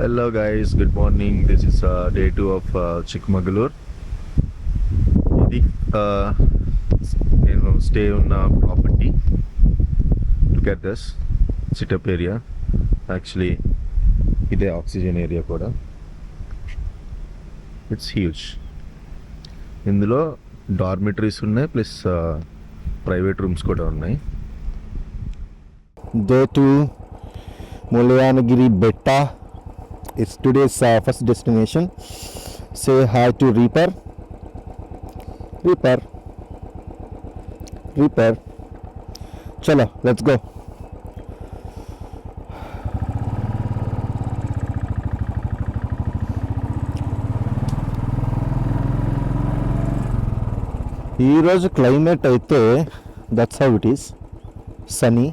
Hello guys, good morning. This is day 2 of Chikmagalur. ఇది నేను స్టే ఉన్న property. Look at this sitout area. Actually ఇదే oxygen area కూడా. It's huge. ఇందులో డార్మిటరీస్ ఉన్నాయి, ప్లస్ ప్రైవేట్ రూమ్స్ కూడా ఉన్నాయి. Day 2 Mullayanagiri Betta is today's first destination. Say hi to Reaper. Chalo, let's go. ఈరోజు క్లైమేట్ అయితే that's how it is. Sunny,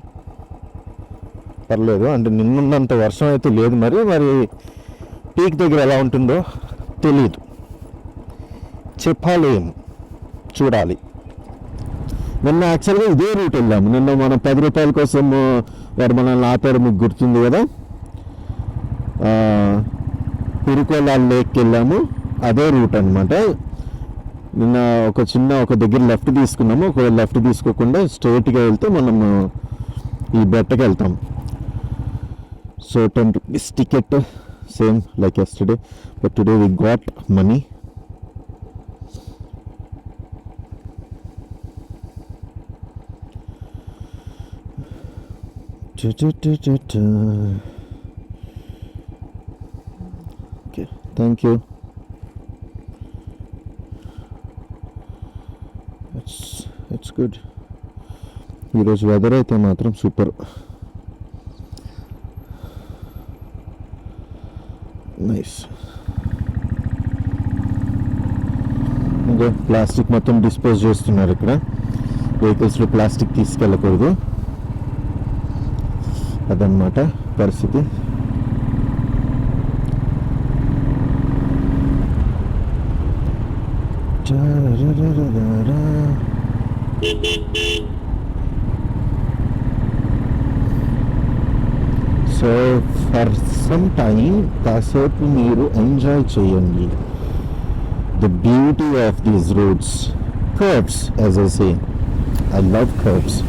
పర్లేదు. అంటే నిన్నున్నంత వర్షం అయితే లేదు. మరి పీక్ దగ్గర ఎలా ఉంటుందో తెలీదు, చెప్పలేము, చూడాలి. నిన్న యాక్చువల్గా ఇదే రూట్ వెళ్ళాము. నిన్న మనం 10 రూపాయల కోసం వారు మనల్ని ఆపారు, మీకు గుర్తుంది కదా. పురుకోలా లేక్కి వెళ్ళాము, అదే రూట్ అనమాట. నిన్న ఒక దగ్గర లెఫ్ట్ తీసుకున్నాము. ఒక లెఫ్ట్ తీసుకోకుండా స్ట్రైట్గా వెళ్తే మనము ఈ బెట్టకి వెళ్తాం. So 10 rupees ticket, same like yesterday, but today we got money. Okay, thank you. It's good. ఈరోజు వెదర్ అయితే మాత్రం సూపర్. నైస్. ఇంకా ప్లాస్టిక్ మొత్తం డిస్పోజ్ చేస్తున్నారు ఇక్కడ. వెహికల్స్లో ప్లాస్టిక్ తీసుకెళ్ళకూడదు, అదన్నమాట పరిస్థితి. సో ఫర్ సమ్ టైమ్ కాసేపు మీరు ఎంజాయ్ చేయండి the beauty of these roads. Curves, as I say, I love curves.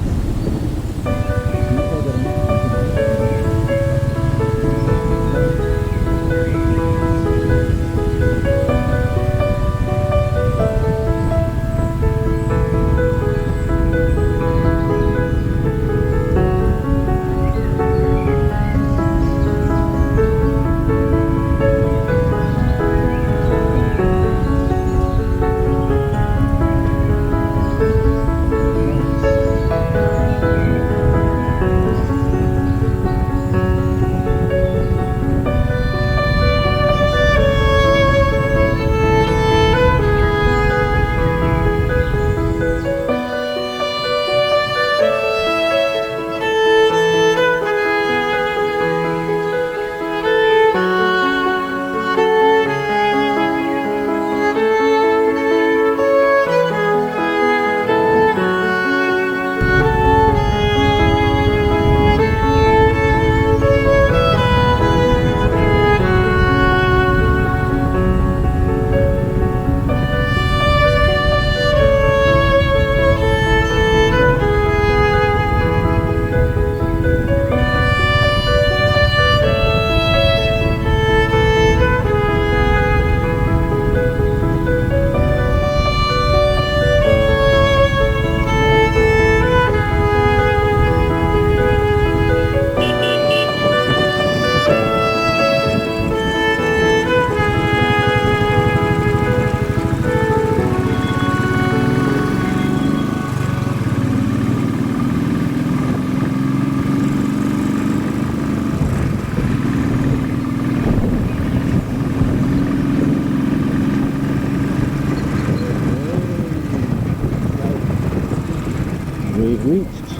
reached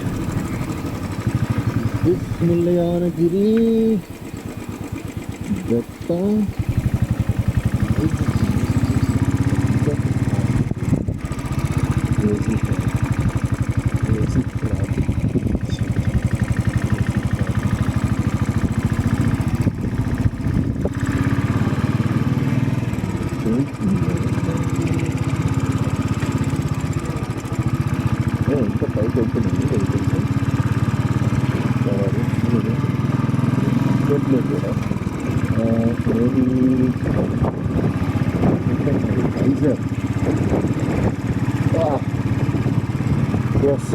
this Mullayanagiri Betta. వెళ్తున్నాను వెహికల్స్ కూడా Vizag. Yes,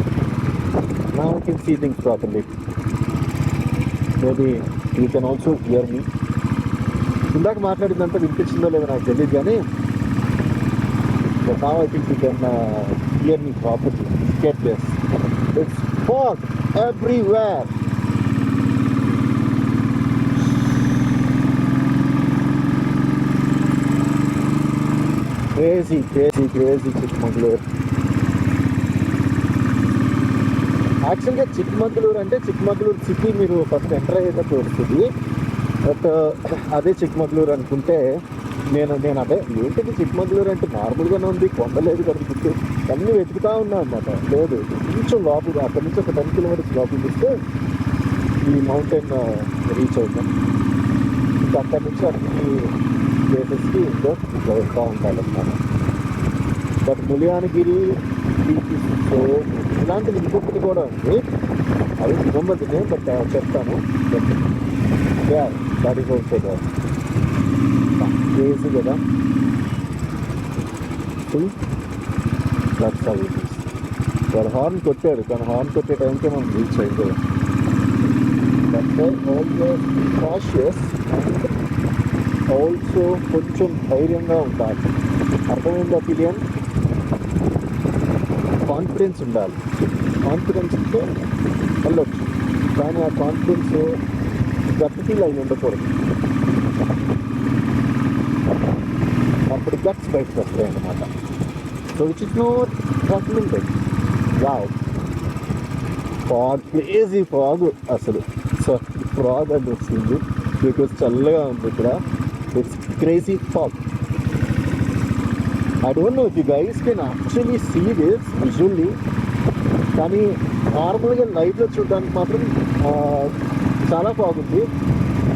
now I can see things properly. Maybe you can also hear me. ఇందాక మాట్లాడిందంతా వినిపించిందో లేదో నాకు తెలియదు కానీ but now I think you can hear me properly. Get this. It's fog everywhere. Crazy Chikmagalur. యాక్చువల్గా చిక్మగళూరు అంటే Chikmagalur city మీరు first enter అయ్యేటప్పుడు వస్తుంది. బట్ అదే చిక్మగళూరు అనుకుంటే నేను అదే ఏంటిది చిక్మగళూరు అంటే నార్మల్గానే ఉంది, కొండలేదు కనిపిస్తే అన్నీ వెతుకుతూ ఉన్నా అనమాట. లేదు, కొంచెం లోపల అక్కడి నుంచి ఒక 10 కిలోమీటర్స్ లోపల చూస్తే ఈ మౌంటైన్ రీచ్ అవుతాం. ఇంకా అక్కడి నుంచి అన్ని ప్లేసెస్కి ఇంకా వెళ్తూ ఉంటాడన్నమాట. బట్ ములియానగిరి సో ఇలాంటిది ఇంకొకటి కూడా ఉంది, అది నిజంబదినే. బట్ చెప్తాను. దాట్ ఈస్ ఆల్సో క్రేజీ కదా. That's how it is. వాడు హార్న్ కొట్టాడు, కానీ హార్న్ కొట్టే టైంకే మనం రీచ్ అయిపోయాం. That's always cautious and also కొంచెం ధైర్యంగా ఉండాలి. అర్థమైందా పిలియన్? కాన్ఫిడెన్స్ ఉండాలి. కాన్ఫిడెన్స్తో వెళ్ళొచ్చు, కానీ ఆ కాన్ఫిడెన్స్ గట్ ఫీల్ అయి ఉండకూడదు. అప్పుడు గట్స్ బయటకు వస్తాయి అన్నమాట. So which is not recommended. Wow, fog, crazy fog అసలు. సో ఫాగ్ అని వస్తుంది బికాస్ చల్లగా ఉంది ఇక్కడ. It's crazy fog. I don't know if you guys can actually see this visually, కానీ నార్మల్గా లైట్లో చూడడానికి మాత్రం చాలా ఫాగ్ ఉంది.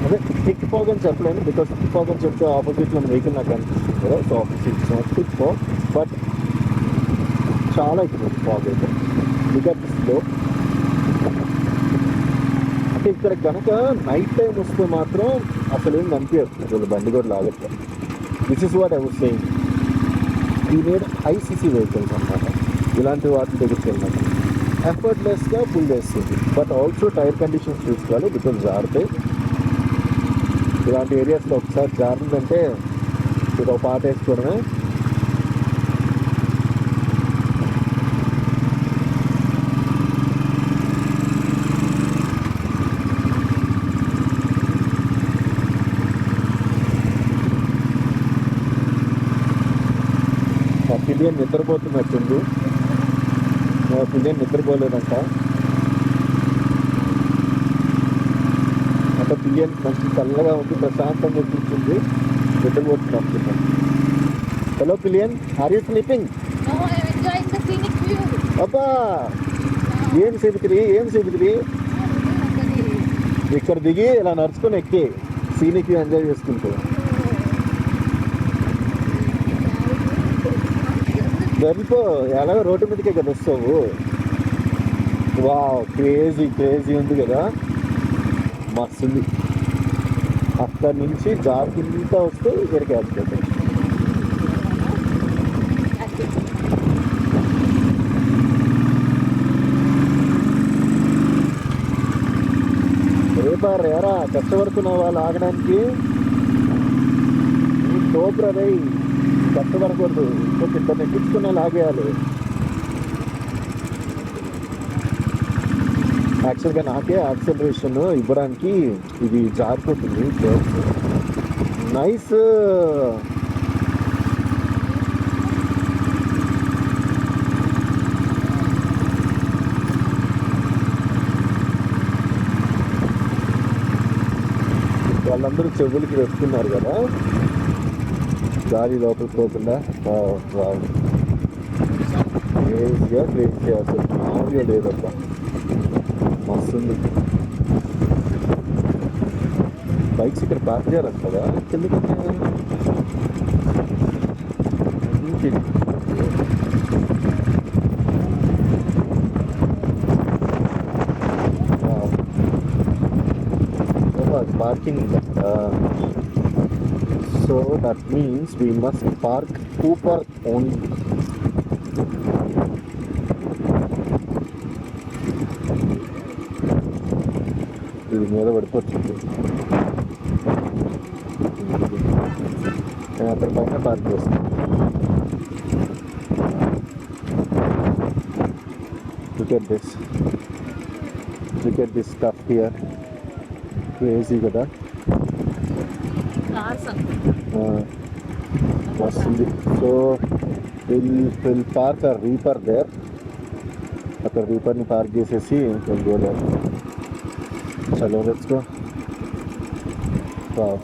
అదే థిక్ ఫాగ్ అని చెప్పలేను, బికాస్ థిక్ ఫాగ్ అని చెప్తే ఆపోజిట్లో వెహికల్ నాకు అనిపిస్తుంది కదా. So opposite not thick fog, but చాలా ఎక్కువ ఫాగ్ అయితే. బికాస్ దిస్లో అంటే ఇక్కడ కనుక నైట్ టైం వస్తే మాత్రం అసలు ఏం కనిపించదు, వీళ్ళు బండి కూడా లాగట్లేదు. This is what I was saying. ఈ మేడ్ హైసీసీ వెహికల్స్ అన్నమాట. ఇలాంటి వాటి దగ్గరికి వెళ్ళినట్టు ఎఫర్ట్లెస్గా ఫుల్ చేస్తుంది. బట్ ఆల్సో టైర్ కండిషన్స్ చూసుకోవాలి, బికాజ్ జారుతాయి. ఇలాంటి ఏరియాస్లో ఒకసారి జారిందంటే ఇది ఒక పాట వేసుకోవడమే. పిలియన్ నిద్రపోతున్నట్టుంది. పిలియన్ నిద్రపోలేదంట. అంటే పిలియన్ మంచి చల్లగా ఉంది, ప్రశాంతంగా కూర్చుంది, నిద్రపోతుంది అనుకుంటాను. Hello pillion, are you sleeping? అబ్బా, ఏం చెబుతుంది ఇక్కడ దిగి ఇలా నడుచుకొని ఎక్కి సీనిక్ వ్యూ ఎంజాయ్ చేసుకుంటూ. వెళ్ళిపో, ఎలాగో రోడ్డు మీదకే కదా వస్తావు. వావ్, క్రేజీ ఉంది కదా, మస్తుంది. అక్కడి నుంచి జాగ్రత్త వస్తే ఇక్కడికి వెళ్ళిపోతాయి. రేరా కష్టపడుతున్నావా లాగడానికి? తోపురై కష్టపడకూడదు, ఇంకొక ఇద్దరు ఎక్కించుకునే లాగేయాలి. యాక్చువల్గా నాకే యాక్సలరేషన్ ఇవ్వడానికి ఇది జారిపోతుంది. నైస్. వాళ్ళందరూ చెవులకి పెట్టుకున్నారు కదా గాలి లోపలికి పోకుండా. క్రేజీగా అసలు మామూలుగా లేదబ్బా, మస్తుంది. బైక్స్ ఇక్కడ పార్క్ చేయాలి కదా కిందకి. parking. So that means we must park Cooper only. ఇది మీద పడిపోతుంది. నేను అక్కడ పైన పార్క్ చేస్తాను. Look at this. Look at this stuff here. Crazy కదా. వస్తుంది. సో విల్ పార్క్ ఆ రీపర్ దేర్. అక్కడ రీపర్ని పార్క్ చేసేసి వెళ్ళిపోదాం. చలో లెట్స్ గో. వావ్.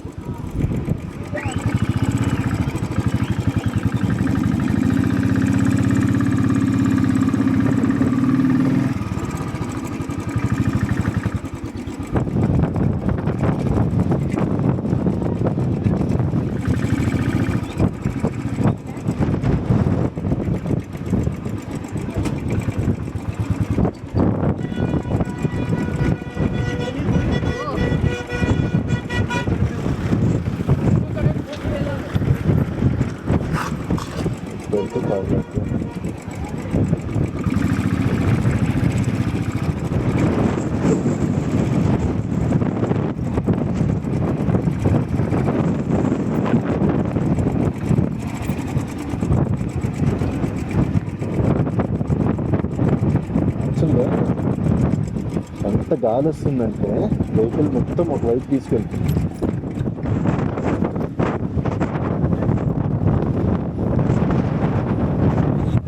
ఎంత గాలి వస్తుందంటే వెహికల్ మొత్తం ఒకవైపు తీసుకెళ్తుంది.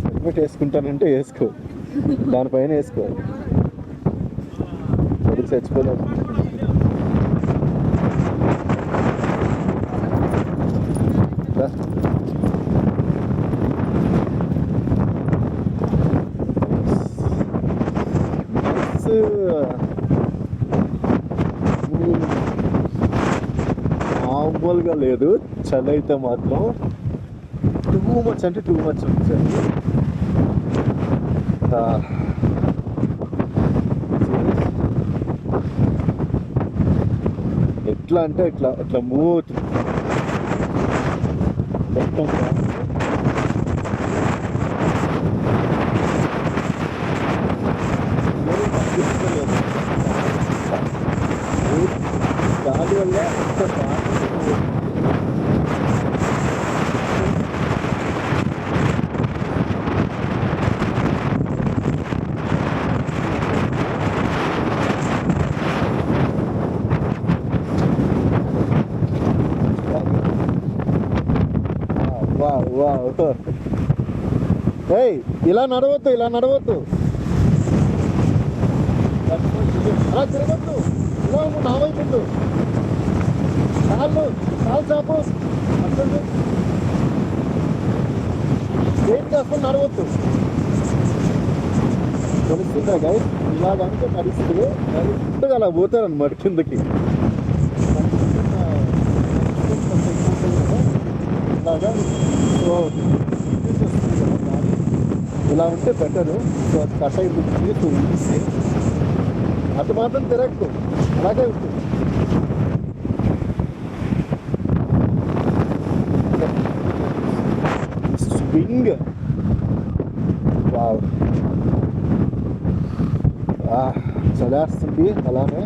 హెల్మెట్ వేసుకుంటానంటే వేసుకో, దానిపైన వేసుకో. కొడుకు చచ్చిపోలేదు. మామూలుగా లేదు. చలి అయితే మాత్రం టూ మచ్ అంటే టూ మచ్ ఉంది. ఎట్లా అంటే ఇట్లా ఇట్లా మూవ్ అవుతుంది మొత్తం. గాలి వల్ల ఎంత ఇలా నడవద్దు, ఇలా నడవద్దు, అలా తిరగద్దు. ఇలా నా వైపు కాళ్ళు చాపు అసలు వెయిట్ చేసుకొని నడవద్దు. తెలుస్తుందా గైస్? ఇలాగంటే నడిస్తే అలా పోతారనమాట కిందకి. ఇలాగా సో ఇలా ఉంటే బెటరు. సో అది కట్ అయిపోతుంది. సో ఈజీ అటు మాత్రం తిరగదు, అలాగే ఉంటుంది. స్వింగ్ వావ్, చలేస్తుంది అలానే.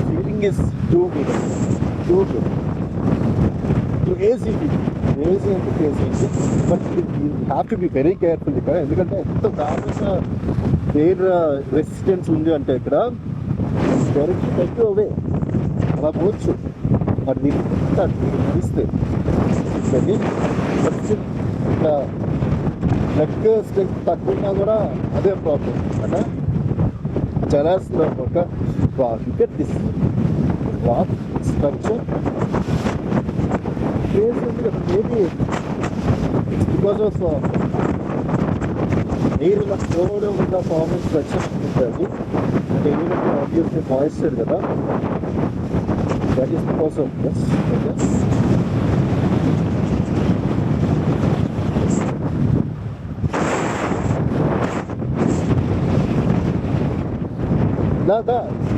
Feeling is too good, too good. AC అంటే crazy, but you have to be very careful ఇక్కడ. ఎందుకంటే ఎంత కావాల్సిన ఎయిర్ రెసిస్టెన్స్ ఉంది అంటే ఇక్కడ డైరెక్ట్ టెక్ అవే అలా పోవచ్చు. మరి దీనికి నడిస్తే ఇట్లా లెగ్ స్ట్రెంత్ తక్కువ ఉన్నా కూడా అదే ప్రాబ్లం అంటే చలేస్తుంది ఒక wicket this rock structure crazy ఉంది కదా. మేబీ బికాస్ ఆఫ్ ఎయిర్ ఇలా ఫ్లోలో ఉన్న ఫార్మల్ స్ట్రక్చర్ ఉంటుంది. అంటే ఎయిర్ అంటే ఆబ్వియస్లీ మాయిశ్చర్ కదా, that is because of this.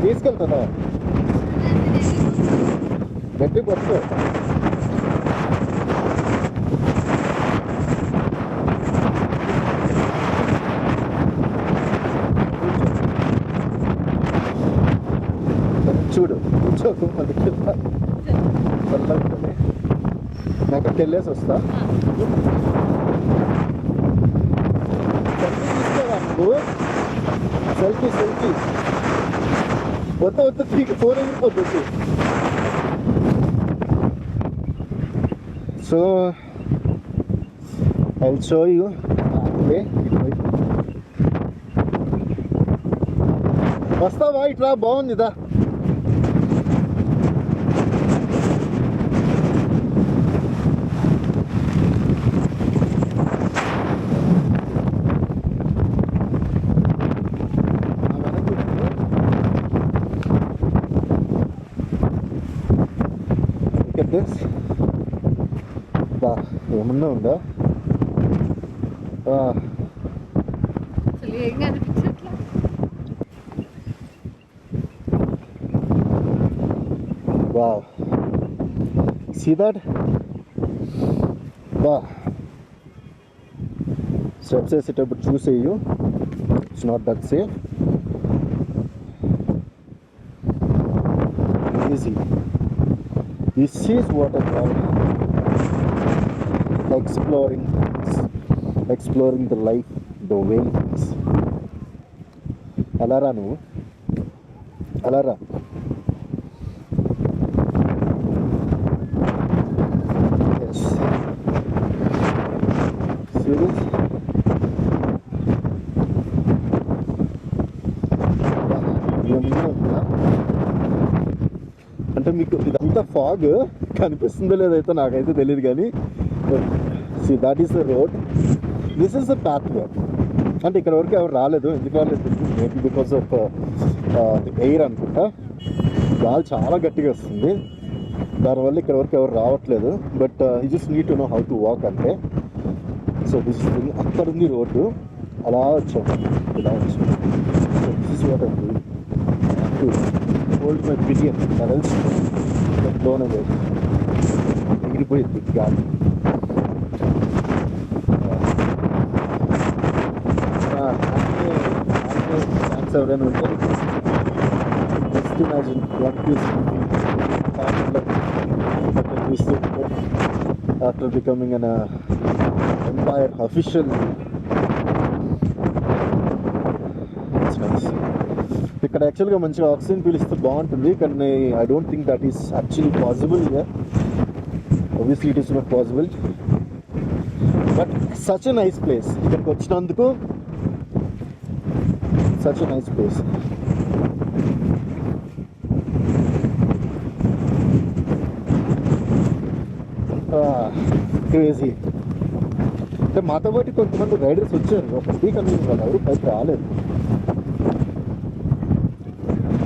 తీసుకెళ్తారా? గట్టి పట్టుకో. చూడు కూర్చోకు మళ్ళీ కింద చల్లగుంటుంది. నేను అక్కడికి వెళ్ళేసి వస్తా. సెల్ఫీ తీసుకోరా నువ్వు? సెల్ఫీ వద్ద తీకి ఫోన్ ఎగిరిపోతుంది. So I will show you వస్తావా? ఇట్లా బాగుందిదా. ఏమన్నా ఉందా? అసలు ఏం కనిపించట్లా. Wow. See that? Wow. Steps వేసేటప్పుడు చూసేయు. It's not that safe. Easy. This is what I call exploring the life the way it is. Alara నువ్వు Alara. Yes. Serious? అంటే మీకు ఇదంతా ఫాగ్ కనిపిస్తుందో లేదైతే నాకైతే తెలియదు కానీ see that is the road, this is the pathway. అంటే ఇక్కడ వరకు ఎవరు రాలేదు. ఎందుకు రాలేదు? మేబీ బికాస్ ఆఫ్ ఎయిర్ అనుకుంటా. గాలి చాలా గట్టిగా వస్తుంది, దానివల్ల ఇక్కడ వరకు ఎవరు రావట్లేదు. But you just need to know how to walk అంటే. సో దిస్ ఇస్ అక్కడ ఉంది రోడ్డు, అలా వచ్చాము, ఇలా వచ్చాము. So this is what I to hold my pillion కరెన్స్ లోన్ అదే ఎగిరిపోయింది గాలి. ఎవరైనా ఉంటే just imagine what after becoming an empire official. ఇక్కడ యాక్చువల్గా మంచిగా ఆక్సిజన్ పీలిస్తే బాగుంటుంది, కానీ I don't think that is actually possible here. obviously it is not possible, but such a nice place. ఇక్కడికి వచ్చినందుకు such a nice place. Crazy. అంటే మాతో పాటు కొంతమంది రైడర్స్ వచ్చారు ఒకటి, కానీ వాళ్ళు ఎవరు పైకి రాలేదు.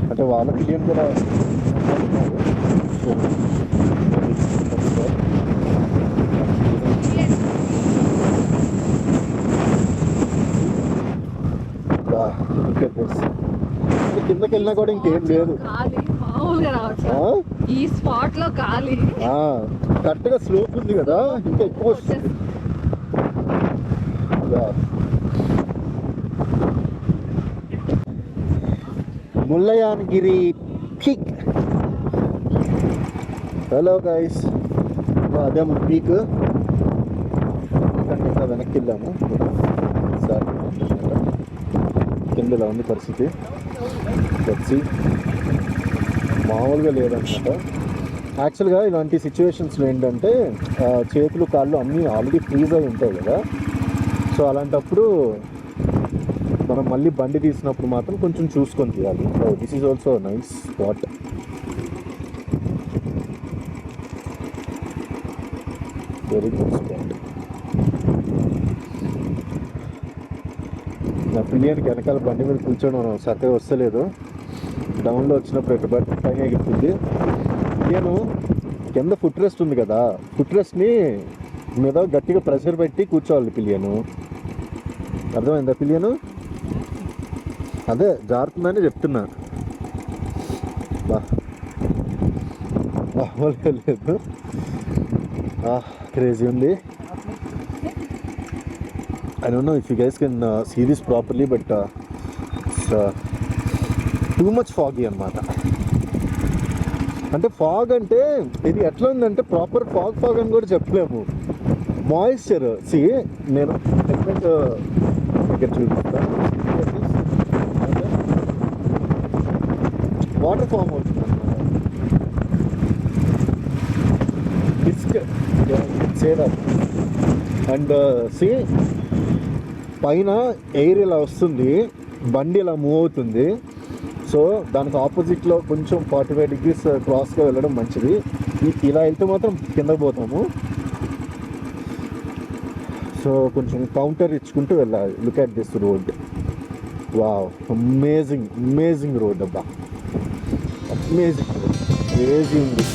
అంటే వాళ్ళకి ఏం కూడా కిందకి వెళ్ళినా కూడా ఇంకేం లేదు. ఈ స్పాట్ లో ఖాళీ కరెక్ట్ గా స్లోప్ ఉంది కదా, ఇంకా ఎక్కువ వస్తుంది. ముల్లయానగిరి పీక్. హలో గైస్, అదే మన పీక్. ఇంకా వెనక్కి వెళ్ళాము సార్, కింద ఇలా ఉంది పరిస్థితి. వచ్చి మామూలుగా లేదన్నమాట. యాక్చువల్గా ఇలాంటి సిచ్యువేషన్స్లో ఏంటంటే చేతులు కాళ్ళు అన్నీ ఆల్రెడీ ఫ్రీజ్ అయి ఉంటాయి కదా. సో అలాంటప్పుడు మనం మళ్ళీ బండి తీసినప్పుడు మాత్రం కొంచెం చూసుకొని తీయాలి. This is also nice spot. Very good spot. నా పిలియన్కి వెనకాల బండి మీద కూర్చోవడం సత్తే వస్తలేదు. డౌన్లో వచ్చినప్పుడు ఎటు బట్టి పైన ఎగురుతుంది. నేను కింద ఫుట్ రెస్ట్ ఉంది కదా, ఫుట్ రెస్ట్ని మీద గట్టిగా ప్రెషర్ పెట్టి కూర్చోవాలి పిలియను. అర్థమైందా పిలియను? అదే జారుతుందని చెప్తున్నా. బా మామూలుగా లేదు, క్రేజీ ఉంది. I don't know if you guys can see this properly, but it's too much foggy అన్నమాట. అంటే ఫాగ్ అంటే ఇది ఎట్లా ఉందంటే ప్రాపర్ ఫాగ్ అని కూడా చెప్పలేము. మాయిశ్చర్ సి నేను సెగ్మెంట్ దగ్గర చూపిస్తా. వాటర్ ఫామ్ అవుతుంది అన్నమాట. అండ్ సి పైన ఎయిర్ ఇలా వస్తుంది, బండి ఇలా మూవ్ అవుతుంది. సో దానికి ఆపోజిట్లో కొంచెం 45 degrees క్రాస్గా వెళ్ళడం మంచిది. ఇలా వెళ్తే మాత్రం కిందకు పోతాము. సో కొంచెం కౌంటర్ ఇచ్చుకుంటూ వెళ్ళాలి. Look at this road, wow, amazing road అబ్బా, అమేజింగ్ రోడ్, క్రేజీ ఉంది.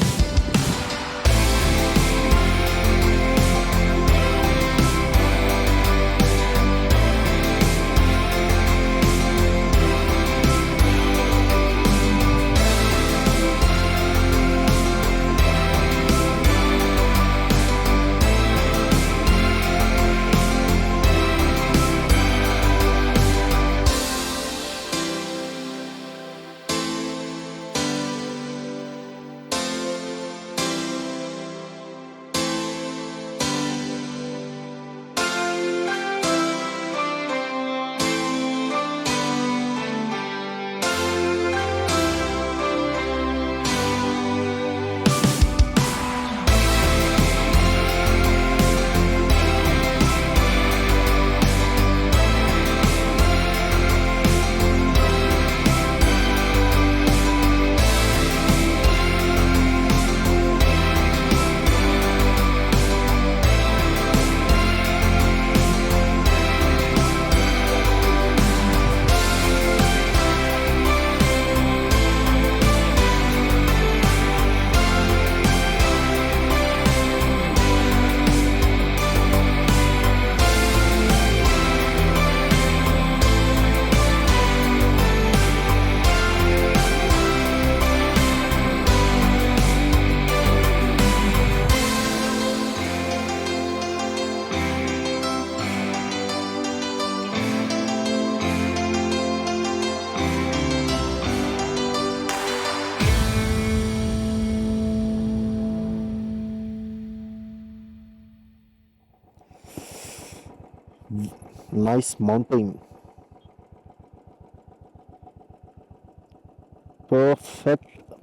Nice mountain,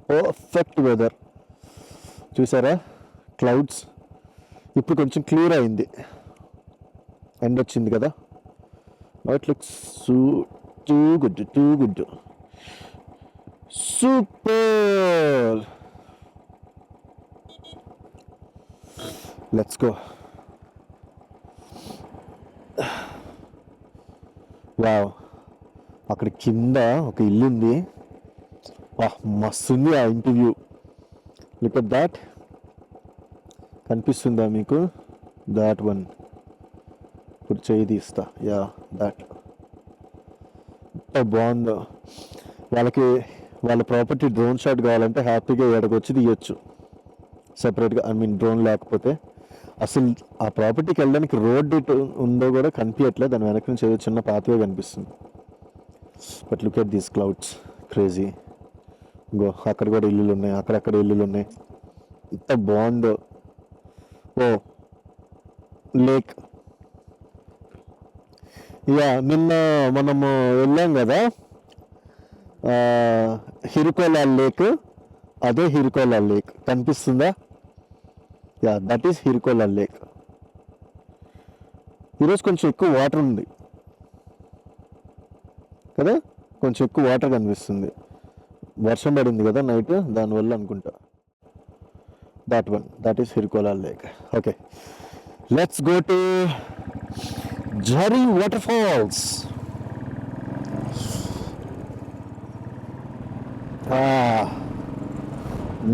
perfect weather. చూసారా క్లౌడ్స్, ఇప్పుడు కొంచెం క్లియర్ అయింది, ఎండ్ వచ్చింది కదా. It looks too good, super. Let's go. Wow, అక్కడ కింద ఒక ఇల్లు ఉంది, మస్తు ఉంది ఆ ఇంటర్వ్యూ. లుక్ అట్ దాట్, కనిపిస్తుందా మీకు? దాట్ వన్, ఇప్పుడు చేయి తీస్తా. యా, దాట్ ఎంత బాగుందో. వాళ్ళ ప్రాపర్టీ డ్రోన్ షాట్ కావాలంటే హ్యాపీగా ఎడకొచ్చి తీయచ్చు సపరేట్గా. ఐ మీన్ డ్రోన్ లేకపోతే అసలు ఆ ప్రాపర్టీకి వెళ్ళడానికి రోడ్ ఉందో కూడా కనిపించట్లేదు. దాని వెనక నుంచి ఏదో చిన్న పాత్వే కనిపిస్తుంది. But look at these clouds, crazy. Go, అక్కడ కూడా ఇల్లులు ఉన్నాయి, అక్కడక్కడ ఇల్లులు ఉన్నాయి. ఎంత బాగుందో. Oh lake. ఇక నిన్న మనము వెళ్ళాం కదా హిరుకోలాల్ లేక్, అదే హిరుకోలాల్ లేక్ కనిపిస్తుందా? యా, దట్ ఈస్ హిరుకోలాల్ లేక్. ఈరోజు కొంచెం ఎక్కువ వాటర్ ఉంది కదా, కొంచెం ఎక్కువ వాటర్ కనిపిస్తుంది. వర్షం పడింది కదా నైట్, దానివల్ల అనుకుంటా. that one, that is Hirkola Lake. Okay, let's go to Jhari Waterfalls.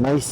Nice